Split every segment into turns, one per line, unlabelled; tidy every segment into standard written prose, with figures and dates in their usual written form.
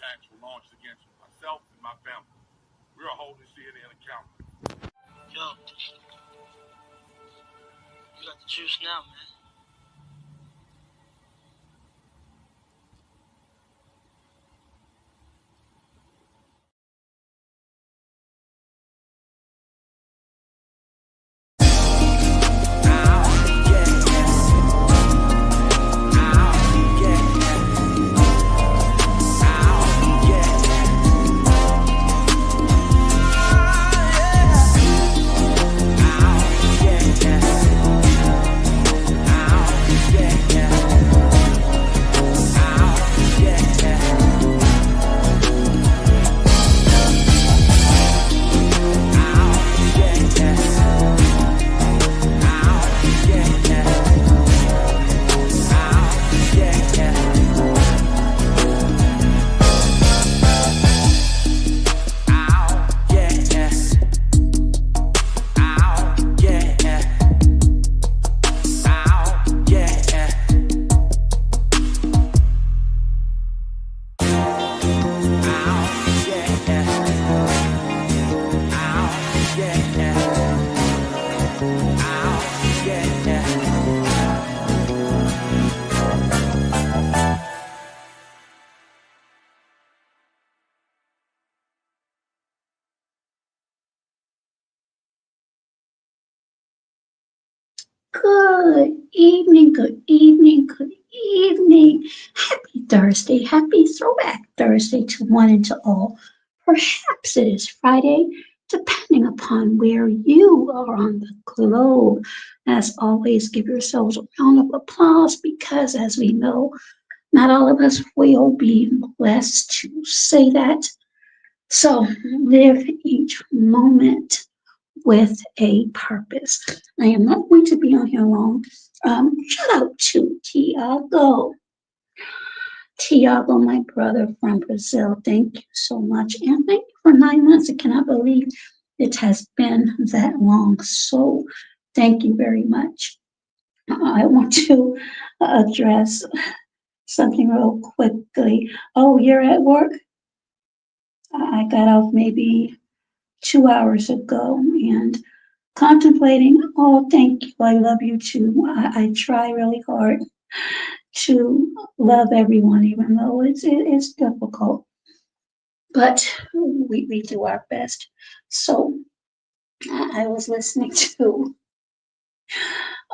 acts were launched against myself and my family. We are holding CNN accountable.
Yo, you got the juice now, man.
Good evening, good evening, good evening. Happy Thursday, happy Throwback Thursday to one and to all. Perhaps it is Friday, depending upon where you are on the globe. As always, give yourselves a round of applause because, as we know, not all of us will be blessed to say that. So live each moment with a purpose. I am not going to be on here long. Shout out to Tiago. Tiago, my brother from Brazil. Thank you so much. And thank you for 9 months. I cannot believe it has been that long. So thank you very much. I want to address something real quickly. Oh, you're at work? I got off maybe 2 hours ago and contemplating, oh, thank you, I love you too. I try really hard to love everyone, even though it's difficult, but we do our best. So I was listening to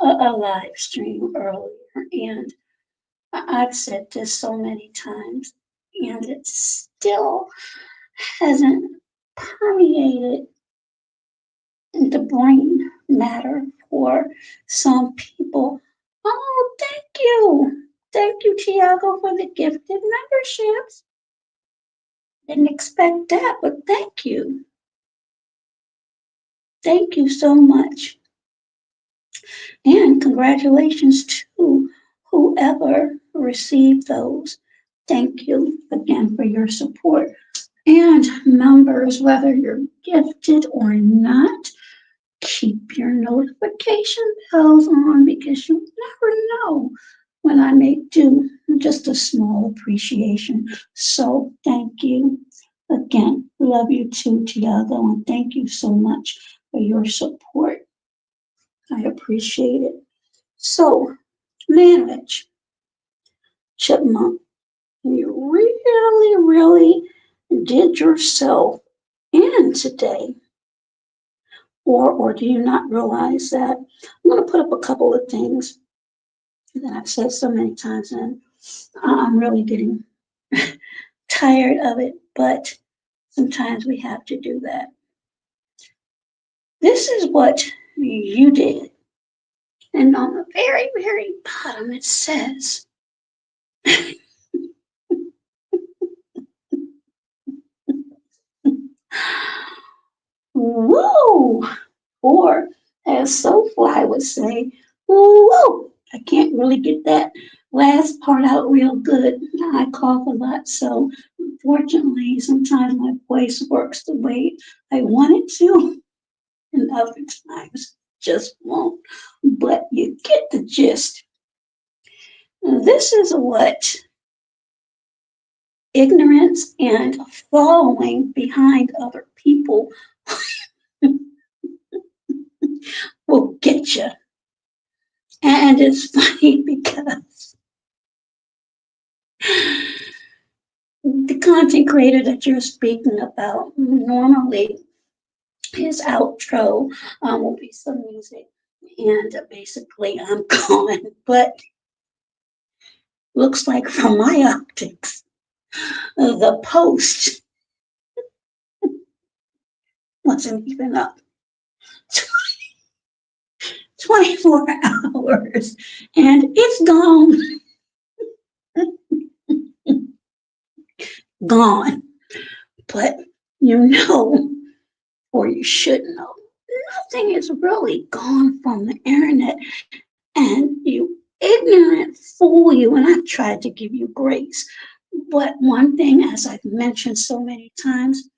a live stream earlier, and I've said this so many times, and it still hasn't permeated the brain matter for some people. Oh, thank you. Thank you, Tiago, for the gifted memberships. Didn't expect that, but thank you. Thank you so much. And congratulations to whoever received those. Thank you again for your support. And members, whether you're gifted or not, keep your notification bells on because you never know when I may do just a small appreciation. So thank you again. Love you too, Tiago, and thank you so much for your support. I appreciate it. So, manage, Chipmunk, you really did yourself in today. Or do you not realize that? I'm going to put up a couple of things that I've said so many times, and I'm really getting tired of it, but sometimes we have to do that. This is what you did. And on the very bottom, it says, woo! Or, as SoFly would say, woo! I can't really get that last part out real good. I cough a lot, so unfortunately, sometimes my voice works the way I want it to, and other times just won't. But you get the gist. This is what ignorance and following behind other people will get you. And it's funny because the content creator that you're speaking about, normally his outro will be some music, and basically I'm gone. But looks like from my optics, the post wasn't even up 24 hours, and it's gone. Gone. But you know, or you should know, nothing is really gone from the internet, and you ignorant fool you, and I've tried to give you grace. But one thing, as I've mentioned so many times,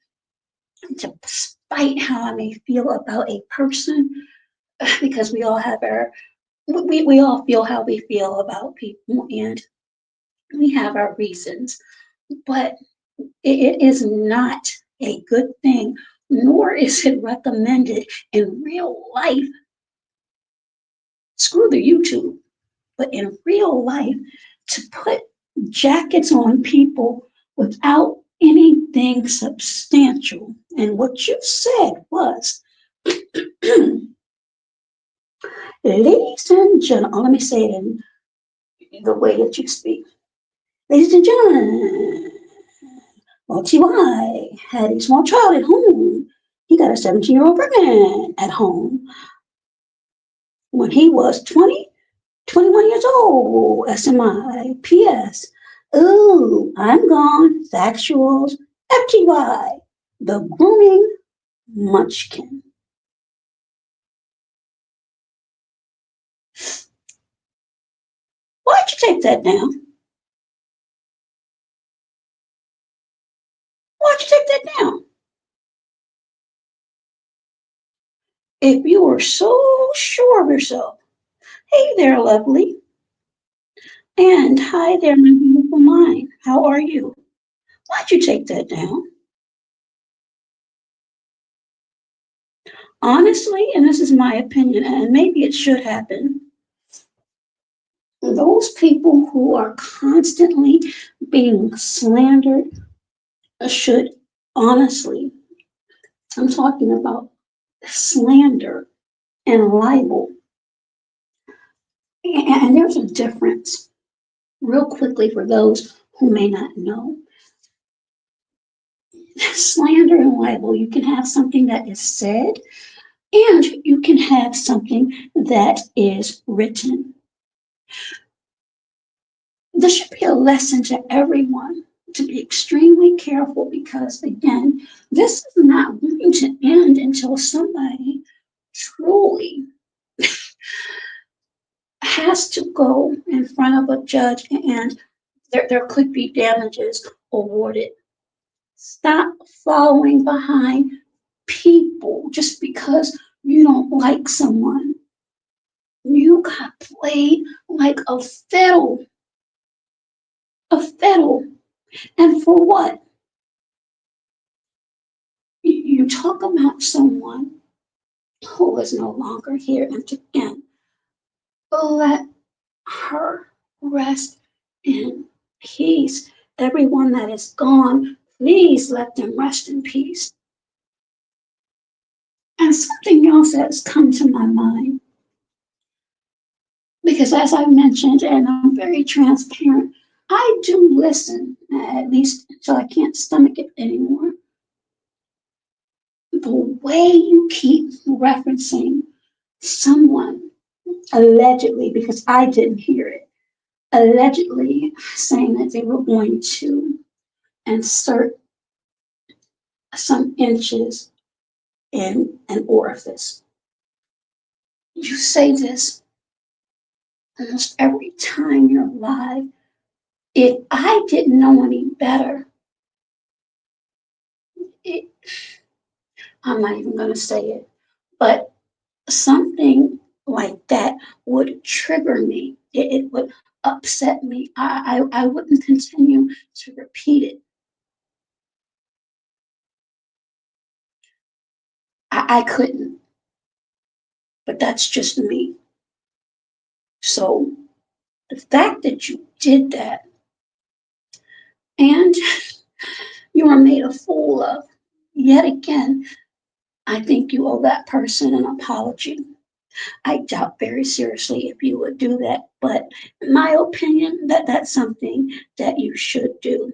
despite how I may feel about a person, because we all have we all feel how we feel about people, and we have our reasons, but it is not a good thing, nor is it recommended in real life. Screw the YouTube, but in real life, to put jackets on people without anything substantial. And what you said was, ladies and gentlemen, let me say it in the way that you speak. Ladies and gentlemen, well, T.Y. had a small child at home. He got a 17-year-old pregnant at home when he was 21 years old. SMI. P.S. Ooh, I'm gone. Factuals. FTY. The grooming munchkin. Why'd you take that down? Why'd you take that down? If you were so sure of yourself. Hey there, lovely. And hi there, my beautiful mind. How are you? Why'd you take that down? Honestly, and this is my opinion, and maybe it should happen, those people who are constantly being slandered should honestly, I'm talking about slander and libel. And there's a difference, real quickly, for those who may not know. Slander and libel, you can have something that is said, and you can have something that is written. This should be a lesson to everyone to be extremely careful, because, again, this is not going to end until somebody truly has to go in front of a judge, and there could be damages awarded. Stop following behind people just because you don't like someone. You got played like a fiddle. A fiddle. And for what? You talk about someone who is no longer here, and again, let her rest in peace. Everyone that is gone, please let them rest in peace. And something else has come to my mind, because as I mentioned, and I'm very transparent, I do listen, at least until I can't stomach it anymore. The way you keep referencing someone allegedly, because I didn't hear it, allegedly saying that they were going to insert some inches in an orifice. You say this almost every time you're live. If I didn't know any better, I'm not even going to say it, but something like that would trigger me. It would upset me. I wouldn't continue to repeat it. I couldn't, but that's just me. So the fact that you did that and you were made a fool of, yet again, I think you owe that person an apology. I doubt very seriously if you would do that, but in my opinion, that's something that you should do.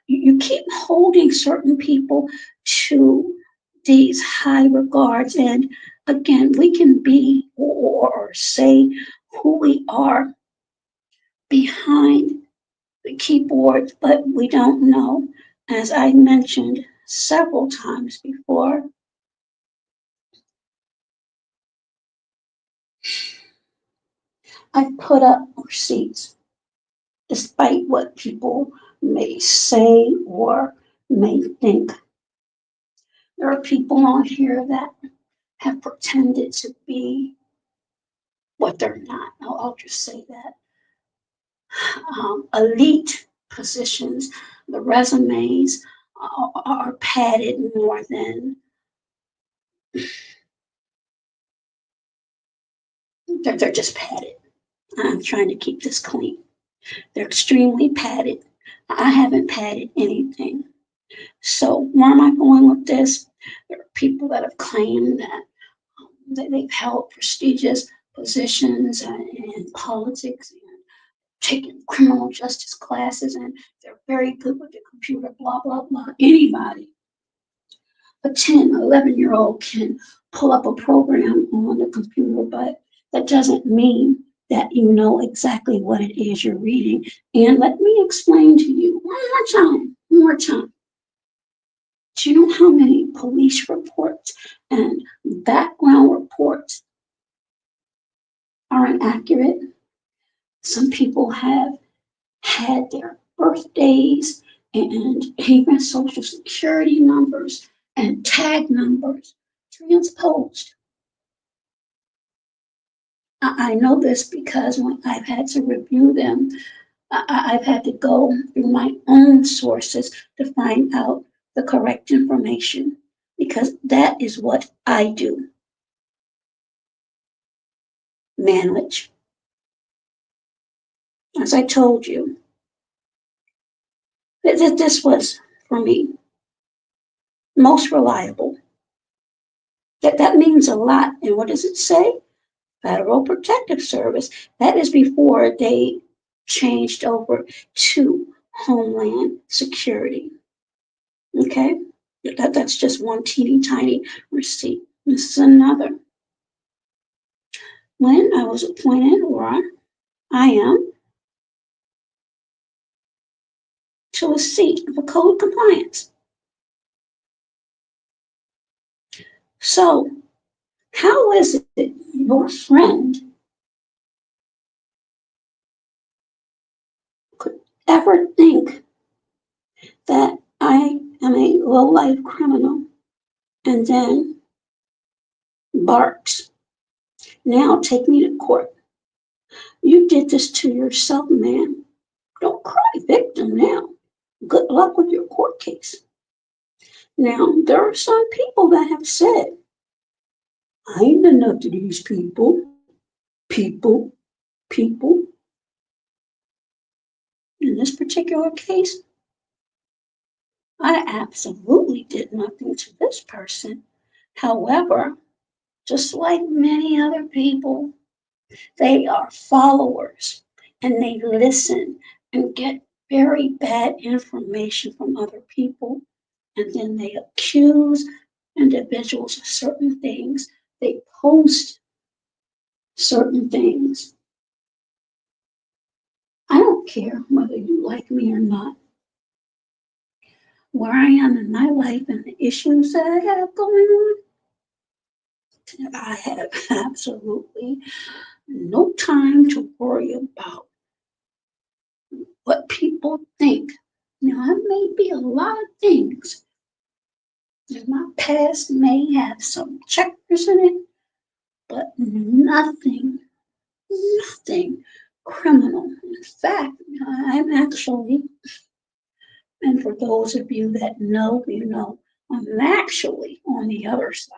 You keep holding certain people to these high regards, and again, we can be or say who we are behind the keyboard, but we don't know. As I mentioned several times before, I put up receipts despite what people may say or may think. There are people on here that have pretended to be what they're not. I'll just say that. Elite positions, the resumes are padded more than they're just padded. I'm trying to keep this clean. They're extremely padded. I haven't padded anything. So where am I going with this? There are people that have claimed that they've held prestigious positions in politics and taken criminal justice classes and they're very good with the computer, blah, blah, blah. Anybody, a 10, 11-year-old can pull up a program on the computer, but that doesn't mean that you know exactly what it is you're reading. And let me explain to you one more time. Do you know how many police reports and background reports are inaccurate? Some people have had their birthdays and even social security numbers and tag numbers transposed. I know this because when I've had to review them, I've had to go through my own sources to find out the correct information because that is what I do. Manwich, as I told you, this was for me most reliable. That means a lot. And what does it say? Federal Protective Service. That is before they changed over to Homeland Security. Okay? That's just one teeny tiny receipt. This is another. When I was appointed, or I am, to a seat of a code compliance. So, how is it your friend could ever think that I am a low-life criminal and then barks, now take me to court? You did this to yourself, man. Don't cry victim now. Good luck with your court case. Now, there are some people that have said, I ain't done nothing to these people. People, people. In this particular case, I absolutely did nothing to this person. However, just like many other people, they are followers and they listen and get very bad information from other people. And then they accuse individuals of certain things. They post certain things. I don't care whether you like me or not. Where I am in my life and the issues that I have going on, I have absolutely no time to worry about what people think. Now, I may be a lot of things, and my past may have some checkers in it, but nothing criminal. In fact, I'm actually, and for those of you that know, you know, I'm actually on the other side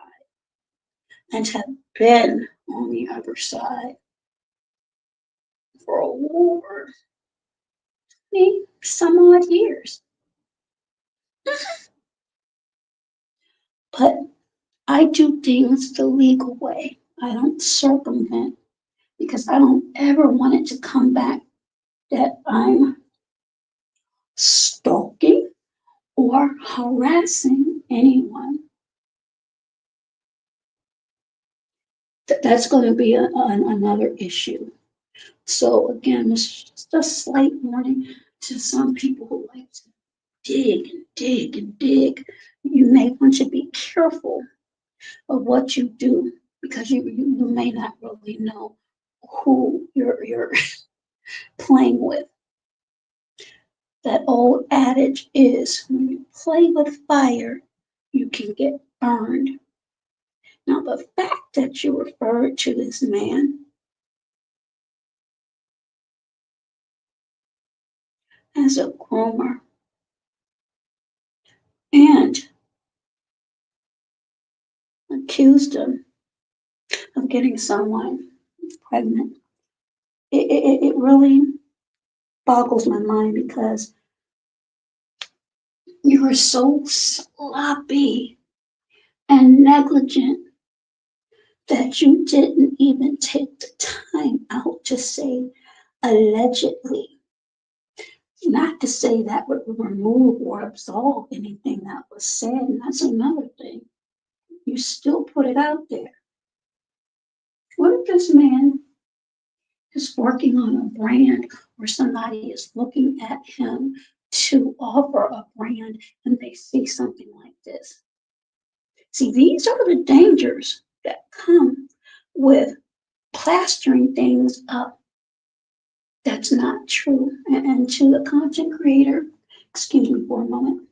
and have been on the other side for over 20 some odd years. But I do things the legal way. I don't circumvent because I don't ever want it to come back that I'm stalking or harassing anyone. That's going to be another issue. So again, this is just a slight warning to some people who like to dig and dig and dig. You may want to be careful of what you do because you may not really know who you're playing with. That old adage is when you play with fire, you can get burned. Now, the fact that you referred to this man as a groomer and accused him of getting someone pregnant, it really boggles my mind because you are so sloppy and negligent that you didn't even take the time out to say allegedly. Not to say that would remove or absolve anything that was said, and that's another thing. You still put it out there. What if this man is working on a brand or somebody is looking at him to offer a brand and they see something like this? See, these are the dangers that come with plastering things up that's not true. And to the content creator, excuse me for a moment.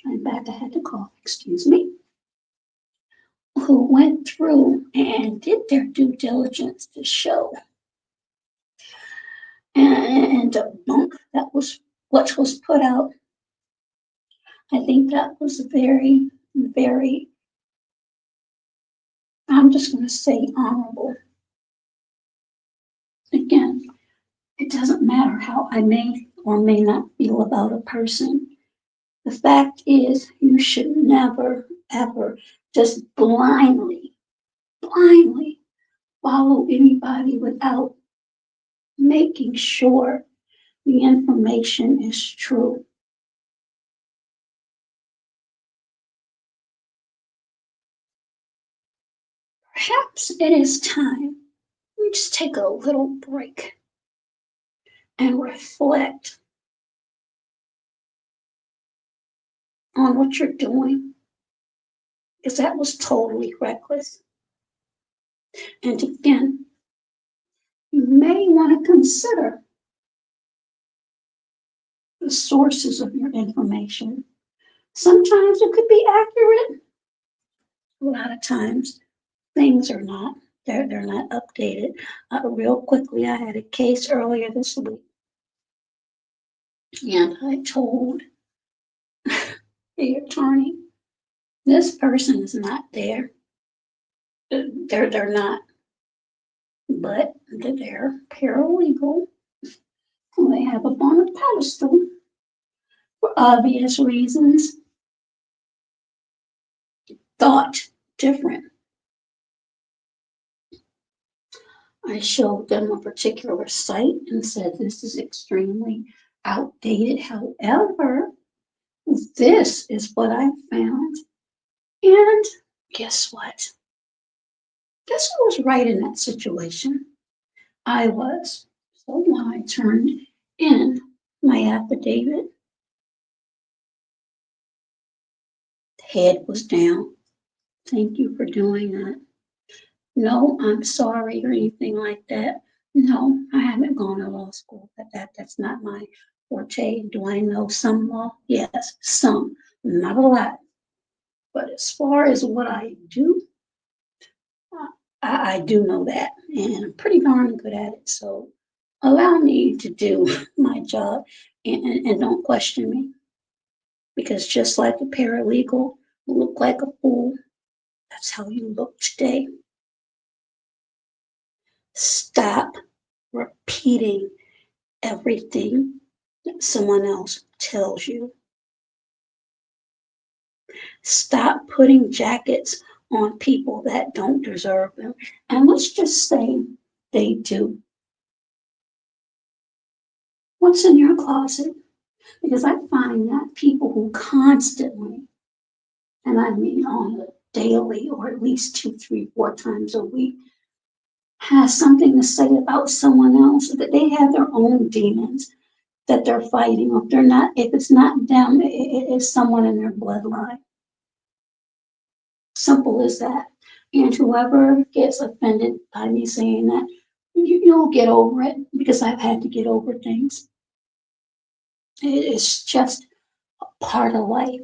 I'm back, I had to cough, excuse me. Who went through and did their due diligence to show and debunk that was what was put out. I think that was very, very, I'm just going to say honorable. Again, it doesn't matter how I may or may not feel about a person. The fact is, you should never, ever just blindly follow anybody without making sure the information is true. Perhaps it is time we just take a little break and reflect on what you're doing, because that was totally reckless. And again, you may want to consider the sources of your information. Sometimes it could be accurate. A lot of times things are not. They're not updated. Real quickly, I had a case earlier this week, and I told the attorney, this person is not there. They're not, but they're paralegal. They have up on a pedestal for obvious reasons. Thought different. I showed them a particular site and said this is extremely outdated. However, this is what I found. And guess what? Guess who was right in that situation? I was. So when I turned in my affidavit, head was down. Thank you for doing that. No, I'm sorry or anything like that. No, I haven't gone to law school. That's not my forte. Do I know some law? Yes, some, not a lot. But as far as what I do, I do know that, and I'm pretty darn good at it. So Allow me to do my job and don't question me. Because just like a paralegal who look like a fool, that's how you look today. Stop repeating everything that someone else tells you. Stop putting jackets on people that don't deserve them. And let's just say they do. What's in your closet? Because I find that people who constantly, and I mean on a daily or at least 2, 3, 4 times a week, has something to say about someone else, that they have their own demons that they're fighting. If it's not them, it is someone in their bloodline. Simple as that. And whoever gets offended by me saying that, you'll get over it because I've had to get over things. It's just a part of life.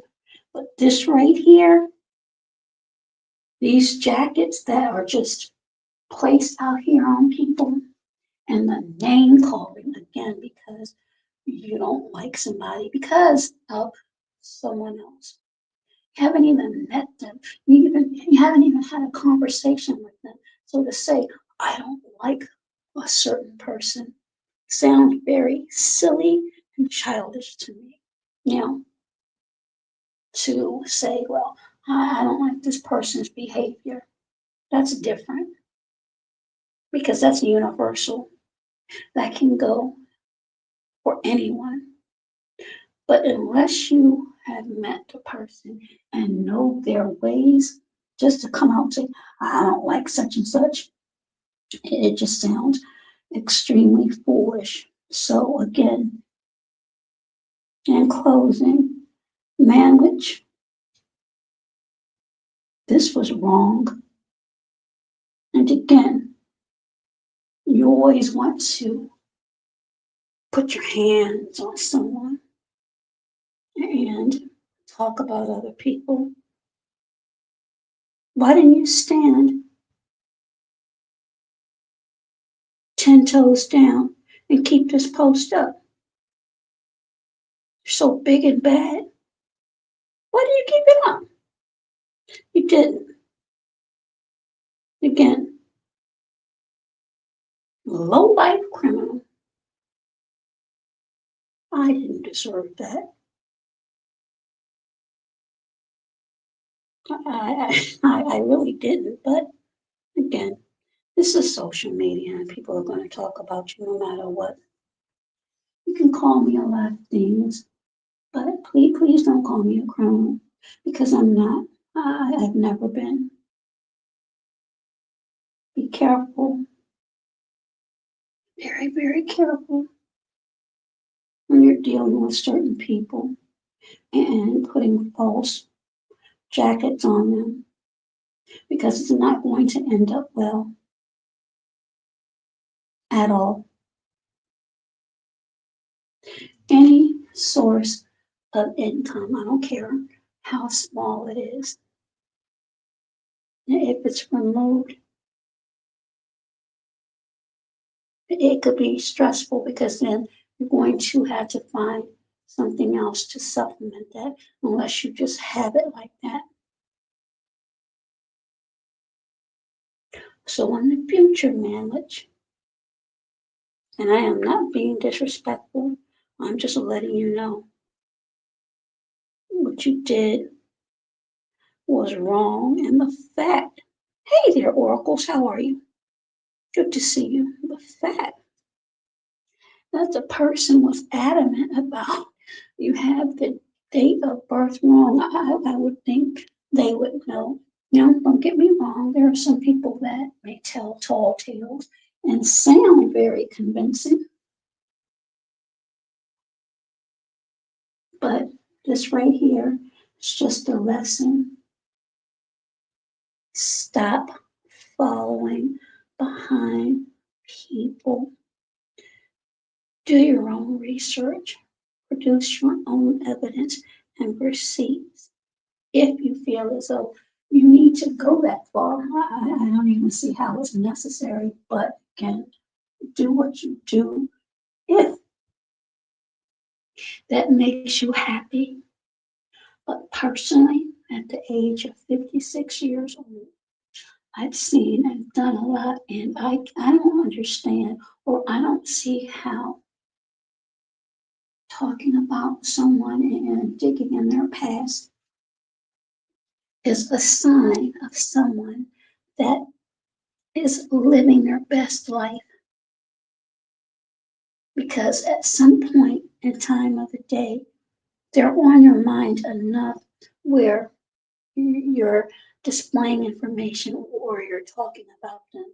But this right here, these jackets that are just placed out here on people, and the name calling again because you don't like somebody because of someone else. You haven't even met them. You haven't even had a conversation with them. So to say, I don't like a certain person sounds very silly and childish to me. Now, to say, well, I don't like this person's behavior, that's different because that's universal. That can go for anyone. But unless you have met the person and know their ways, just to come out and say, I don't like such and such, it just sounds extremely foolish. So again, in closing, Manwich, this was wrong. And again, you always want to put your hands on someone and talk about other people. Why didn't you stand 10 toes down and keep this post up? You're so big and bad. Why do you keep it up? You didn't. Again, low life criminal. I didn't deserve that. I really didn't. But again, this is social media and people are going to talk about you no matter what. You can call me a lot of things, but please don't call me a criminal because I'm not. I've never been. Be careful. Very careful when you're dealing with certain people and putting false jackets on them because it's not going to end up well at all. Any source of income, I don't care how small it is, if it's removed, it could be stressful because then you're going to have to find something else to supplement that unless you just have it like that. So in the future, Manwich, and I am not being disrespectful, I'm just letting you know what you did was wrong. And the fact, hey there, Oracles, how are you? Good to see you. The fact that the person was adamant about you have the date of birth wrong, I would think they would know. Now, don't get me wrong, there are some people that may tell tall tales and sound very convincing. But this right here is just a lesson. Stop following behind people. Do your own research. Produce your own evidence and receipts. If you feel as though you need to go that far, I don't even see how it's necessary. But again, do what you do if that makes you happy. But personally, at the age of 56 years old, I've seen and done a lot, and I don't understand, or I don't see how talking about someone and digging in their past is a sign of someone that is living their best life. Because at some point in time of the day, they're on your mind enough where you're displaying information or you're talking about them.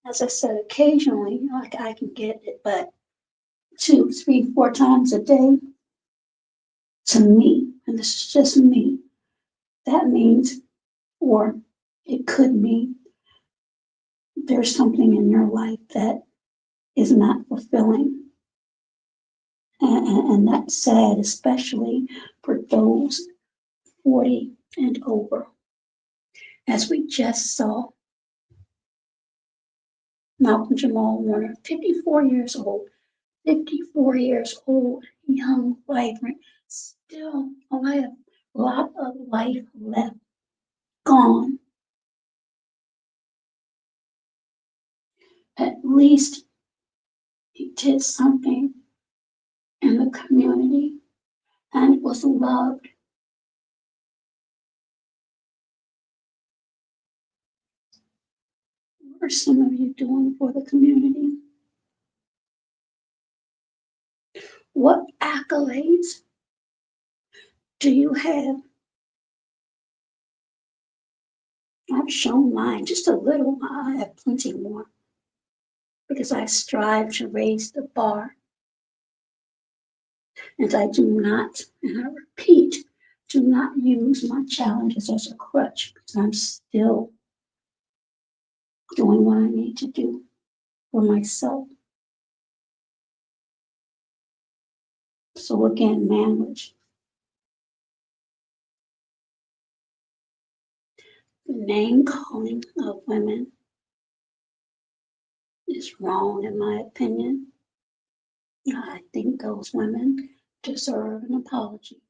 As I said, occasionally, like I can get it, but 2, 3, 4 times a day, to me, and this is just me, that means, or it could mean, there's something in your life that is not fulfilling. And that's sad, especially for those 40 and over. As we just saw, Malcolm Jamal Warner, 54 years old, 54 years old, young, vibrant, still alive, a lot of life left, gone. At least he did something in the community and was loved. What are some of you doing for the community? What accolades do you have? I've shown mine just a little. I have plenty more because I strive to raise the bar. And I do not, and I repeat, do not use my challenges as a crutch because I'm still doing what I need to do for myself. So again, manage. The name calling of women is wrong in my opinion. I think those women deserve an apology.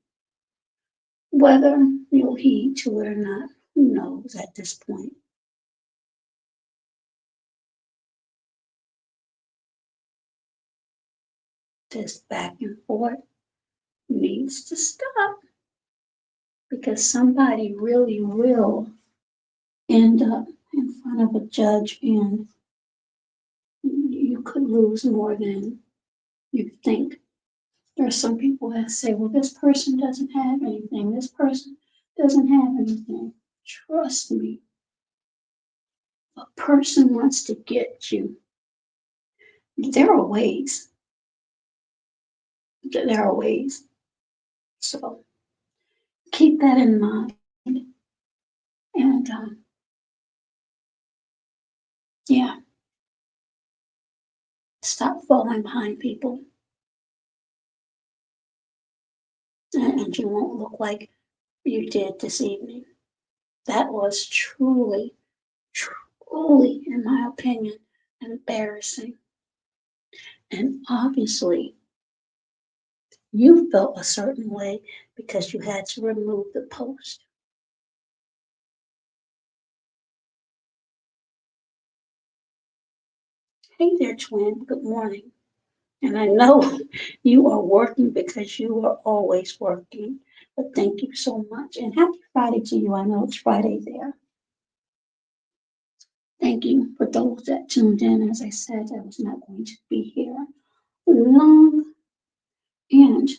Whether you'll heed to it or not, who knows at this point. This back and forth needs to stop because somebody really will end up in front of a judge and you could lose more than you think. There are some people that say, well, this person doesn't have anything. This person doesn't have anything. Trust me. A person wants to get you. There are ways. There are ways. So keep that in mind. And yeah, stop falling behind people. And you won't look like you did this evening. That was truly, truly, in my opinion, embarrassing. And obviously, you felt a certain way because you had to remove the post. Hey there, twin. Good morning. And I know you are working because you are always working. But thank you so much. And happy Friday to you. I know it's Friday there. Thank you for those that tuned in. As I said, I was not going to be here long. And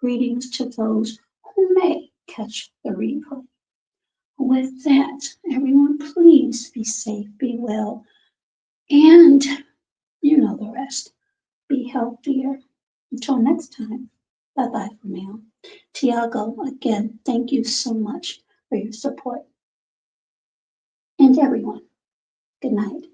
greetings to those who may catch the replay. With that, everyone, please be safe, be well, and you know the rest. Be healthier. Until next time, bye-bye for now. Tiago, again, thank you so much for your support. And everyone, good night.